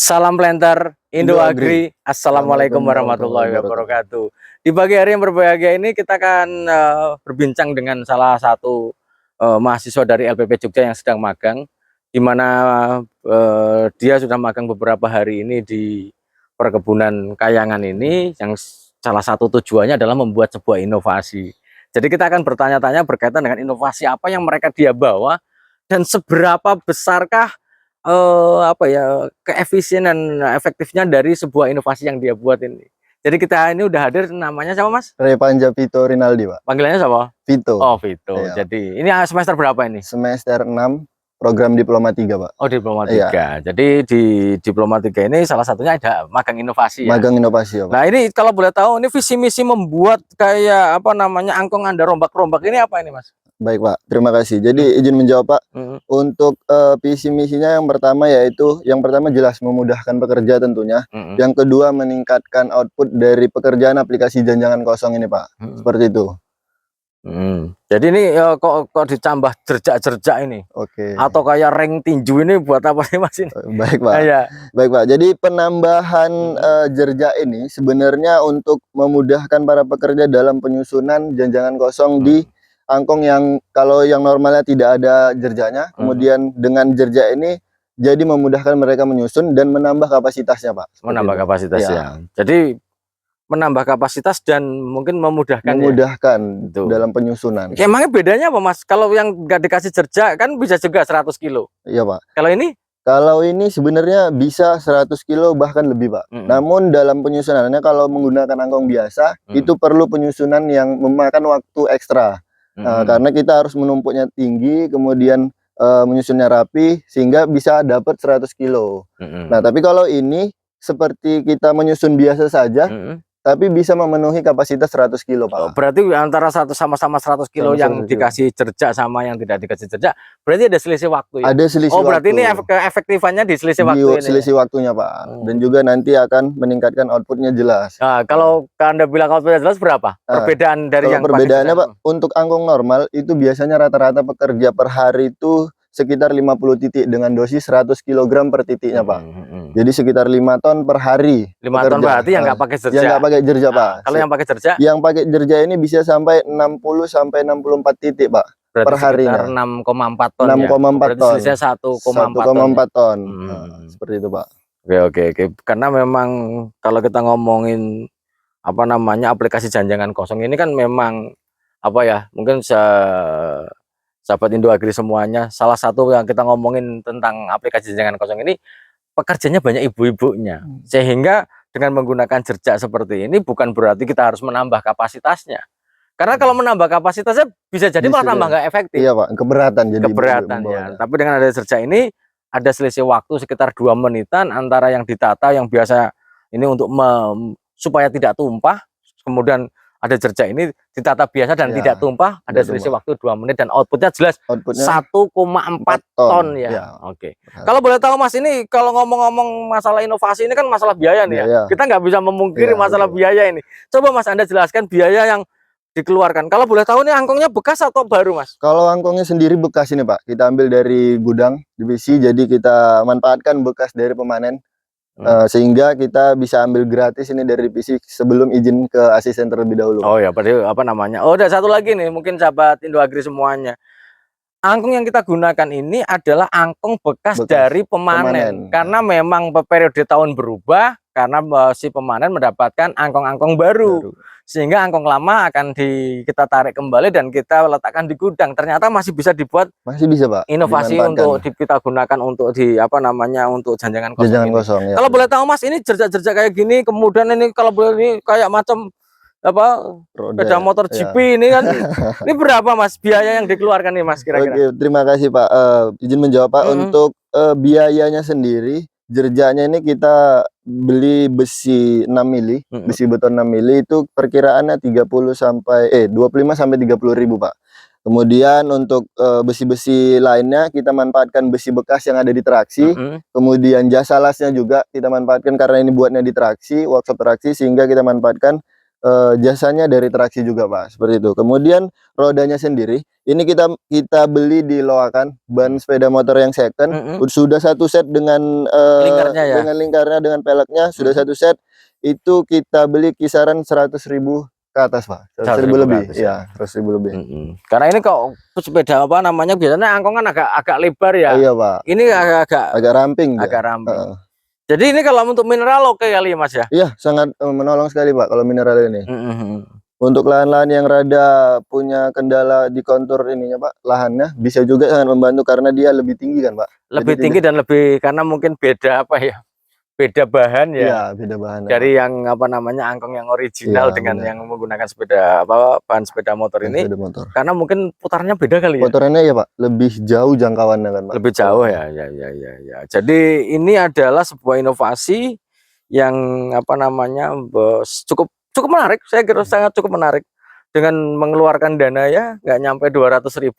Salam planter Indo Agri. Assalamualaikum warahmatullahi wabarakatuh. Di pagi hari yang berbahagia ini kita akan berbincang dengan salah satu mahasiswa dari LPP Jogja yang sedang magang, di mana dia sudah magang beberapa hari ini di perkebunan kayangan ini, yang salah satu tujuannya adalah membuat sebuah inovasi. Jadi kita akan bertanya-tanya berkaitan dengan inovasi apa yang dia bawa dan seberapa besarkah keefisienan efektifnya dari sebuah inovasi yang dia buat ini. Jadi kita ini udah hadir, namanya siapa Mas? Repanja Vito Rinaldi, Pak. Panggilannya siapa? Vito. Oh, Vito. Iya. Jadi ini semester berapa ini? Semester 6, program Diploma 3, Pak. Oh, Diploma 3. Iya. Jadi di Diploma 3 ini salah satunya ada magang inovasi ya. Magang inovasi ya, Pak. Nah, ini kalau boleh tahu ini visi misi membuat kayak angkong anda rombak-rombak ini apa ini, Mas? Baik, Pak. Terima kasih. Jadi izin menjawab, Pak. Untuk visi misinya yang pertama yaitu jelas memudahkan pekerja tentunya. Yang kedua meningkatkan output dari pekerjaan aplikasi janjangan kosong ini, Pak. Seperti itu. Jadi ini kok ditambah jerjak-jerjak ini? Oke. Atau kayak ring tinju ini buat apa sih, Mas ini? Baik, Pak. Ya. Baik, Pak. Jadi penambahan jerjak ini sebenarnya untuk memudahkan para pekerja dalam penyusunan janjangan kosong di angkong yang kalau yang normalnya tidak ada jerjaknya, kemudian dengan jerjak ini jadi memudahkan mereka menyusun dan menambah kapasitasnya, Pak. Menambah kapasitasnya. Ya. Jadi menambah kapasitas dan mungkin memudahkan dalam penyusunan. Emangnya bedanya apa, Mas? Kalau yang nggak dikasih jerjak kan bisa juga 100 kilo. Iya, Pak. Kalau ini? Kalau ini sebenarnya bisa 100 kilo bahkan lebih, Pak. Namun dalam penyusunannya kalau menggunakan angkong biasa itu perlu penyusunan yang memakan waktu ekstra. Karena kita harus menumpuknya tinggi, kemudian menyusunnya rapi sehingga bisa dapat 100 kilo. Nah, tapi kalau ini seperti kita menyusun biasa saja, tapi bisa memenuhi kapasitas 100 kilo, Pak. Berarti antara sama-sama 100 kilo yang dikasih jerjak sama yang tidak dikasih jerjak, berarti ada selisih waktu ya? Ada selisih waktu. Berarti ini efektifannya di selisih waktu ini? Selisih waktunya, Pak. Dan juga nanti akan meningkatkan outputnya jelas. Nah, kalau Anda bilang outputnya jelas berapa? Perbedaan dari yang perbedaannya, Pak, untuk angkong normal itu biasanya rata-rata pekerja per hari itu sekitar 50 titik dengan dosis 100 kg per titiknya, Pak. Jadi sekitar 5 ton per hari. 5 ton berarti yang nggak pakai jerjak. Yang nggak pakai jerjak, Pak. Kalau yang pakai jerjak? Yang pakai jerjak ini bisa sampai 60 sampai 64 titik, Pak. Berarti per harinya. 6,4 ton 6,4 ton. Berarti 1,4 ton. Seperti itu, Pak. Oke. Karena memang kalau kita ngomongin aplikasi janjangan kosong ini kan memang mungkin sahabat Indo Agri semuanya, salah satu yang kita ngomongin tentang aplikasi janjangan kosong ini pekerjanya banyak ibu-ibunya, sehingga dengan menggunakan jerjak seperti ini bukan berarti kita harus menambah kapasitasnya, karena kalau menambah kapasitasnya bisa jadi malah tambah nggak efektif. Iya, Pak, keberatan ya. Tapi dengan ada jerjak ini ada selisih waktu sekitar 2 menitan antara yang ditata yang biasa ini untuk supaya tidak tumpah, kemudian ada jerjak ini ditata biasa dan tidak tumpah, ada selisih waktu 2 menit dan outputnya jelas 1,4 ton ya. Oke. Kalau boleh tahu, Mas, ini kalau ngomong-ngomong masalah inovasi ini kan masalah biaya nih ya. Kita nggak bisa memungkiri masalah biaya ini. Coba Mas Anda jelaskan biaya yang dikeluarkan. Kalau boleh tahu nih angkongnya bekas atau baru, Mas? Kalau angkongnya sendiri bekas ini, Pak. Kita ambil dari gudang divisi, jadi kita manfaatkan bekas dari pemanen. Sehingga kita bisa ambil gratis ini dari divisi sebelum izin ke asisten terlebih dahulu. Oh ya, berarti ada satu lagi nih, mungkin sahabat Indo Agri semuanya. Angkong yang kita gunakan ini adalah angkong bekas dari pemanen. Karena memang periode tahun berubah, karena si pemanen mendapatkan angkong-angkong baru. Sehingga angkong lama akan kita tarik kembali dan kita letakkan di gudang. Ternyata masih bisa dibuat, masih bisa, Pak, inovasi untuk kita gunakan untuk untuk janjangan kosong. Ya. Kalau boleh tahu, Mas, ini jerjak-jerjak kayak gini, kemudian ini kalau boleh ini kayak macam sepeda motor GP ini kan ini berapa, Mas, biaya yang dikeluarkan nih, Mas, kira-kira? Oke, terima kasih, Pak. Izin menjawab, Pak. Untuk biayanya sendiri, jerjaknya ini kita beli besi 6 mili, besi beton 6 mili itu perkiraannya 25 sampai 30 ribu, Pak. Kemudian untuk besi-besi lainnya kita manfaatkan besi bekas yang ada di traksi. Kemudian jasa lasnya juga kita manfaatkan karena ini buatnya di traksi, workshop traksi, sehingga kita manfaatkan jasanya dari traksi juga Pak, seperti itu. Kemudian rodanya sendiri, ini kita beli di Loakan, ban sepeda motor yang second, sudah satu set dengan Lingkarnya ya. dengan lingkarnya, dengan peleknya, sudah satu set. Itu kita beli kisaran 100.000 ke atas Pak, 100.000 lebih, ya 100.000 lebih. Karena ini kok sepeda apa namanya, biasanya angkong kan agak lebar ya. Iya Pak. Ini agak ramping. Agak ramping. Jadi ini kalau untuk mineral oke kali ya Mas ya? Iya, sangat menolong sekali Pak kalau mineral ini. Untuk lahan-lahan yang rada punya kendala di kontur ininya Pak, lahannya bisa juga sangat membantu karena dia lebih tinggi kan Pak. Lebih tinggi dan lebih, karena mungkin beda apa ya? Beda bahan ya. Iya, beda bahan. Dari yang apa namanya, angkong yang original dengan yang menggunakan sepeda bahan sepeda motor ini. Karena mungkin putarnya beda kali ya. Putarannya ya Pak, lebih jauh jangkauannya kan Pak. Lebih jauh ya. Jadi ini adalah sebuah inovasi yang apa namanya, cukup menarik. Saya kira sangat cukup menarik. Dengan mengeluarkan dana ya nggak nyampe 200.000,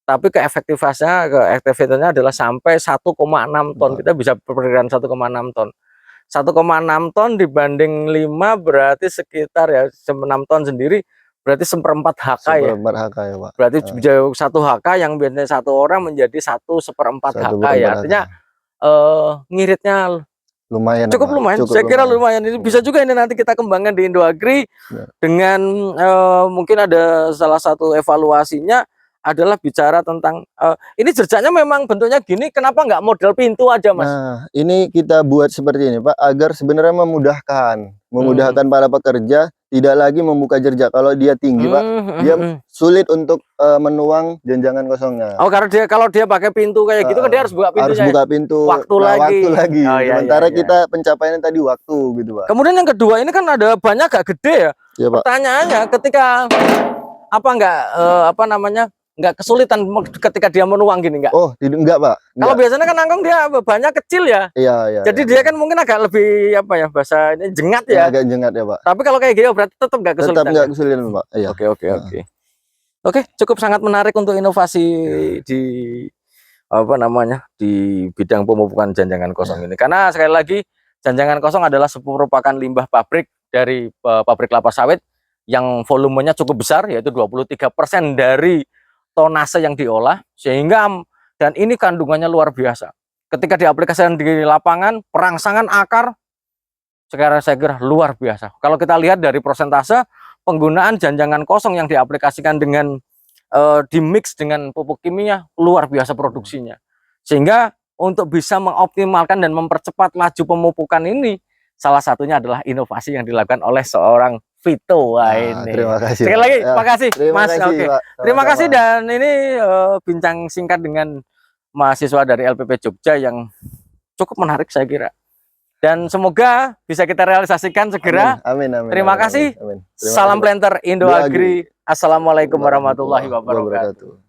tapi keefektivitasnya adalah sampai 1,6 ton. Kita bisa perkirakan 1,6 ton. 1,6 ton dibanding 5 berarti sekitar ya 6 ton sendiri berarti 1/4 HK ya. 1/4 HK ya Pak. Berarti jauh 1 HK yang biasanya 1 orang menjadi 1/4 HK ya. Artinya ngiritnya lumayan. Cukup lumayan. Saya kira lumayan. Ini bisa juga ini nanti kita kembangkan di Indoagri dengan mungkin ada salah satu evaluasinya adalah bicara tentang ini jerjaknya memang bentuknya gini, kenapa nggak model pintu aja Mas? Nah, ini kita buat seperti ini Pak, agar sebenarnya memudahkan para pekerja tidak lagi membuka jerjak. Kalau dia tinggi Pak, dia sulit untuk menuang janjangan kosongnya. Oh, karena kalau dia pakai pintu kayak gitu kan dia harus buka pintunya. Harus buka pintu. Waktu lagi. Oh, sementara kita pencapaiannya tadi waktu gitu Pak. Kemudian yang kedua ini kan ada banyak agak gede ya. Iya, Pak. Pertanyaannya ketika apa namanya, nggak kesulitan ketika dia menuang gini nggak? Oh, enggak Pak. Kalau biasanya kan angkong dia bebannya kecil ya. Iya. Jadi dia kan mungkin agak lebih apa ya, bahasa ini jengat ya. Agak jengat ya Pak. Tapi kalau kayak gini berarti tetap nggak kesulitan. Tetap nggak kesulitan Pak. Iya. Oke, cukup sangat menarik untuk inovasi di apa namanya, di bidang pemupukan janjangan kosong ini. Karena sekali lagi janjangan kosong adalah merupakan limbah pabrik dari pabrik kelapa sawit yang volumenya cukup besar, yaitu 23% dari tonase yang diolah, sehingga dan ini kandungannya luar biasa. Ketika diaplikasikan di lapangan, perangsangan akar sekarang saya kira luar biasa. Kalau kita lihat dari persentase penggunaan janjangan kosong yang diaplikasikan dengan dimix dengan pupuk kimia, luar biasa produksinya. Sehingga untuk bisa mengoptimalkan dan mempercepat laju pemupukan ini, salah satunya adalah inovasi yang dilakukan oleh seorang Vito. Ini. Terima kasih. Sekali lagi, makasih Mas. Terima kasih, dan ini bincang singkat dengan mahasiswa dari LPP Jogja yang cukup menarik saya kira. Dan semoga bisa kita realisasikan segera. Amin. Terima kasih. Salam planter Indoagri. Assalamualaikum warahmatullahi wabarakatuh.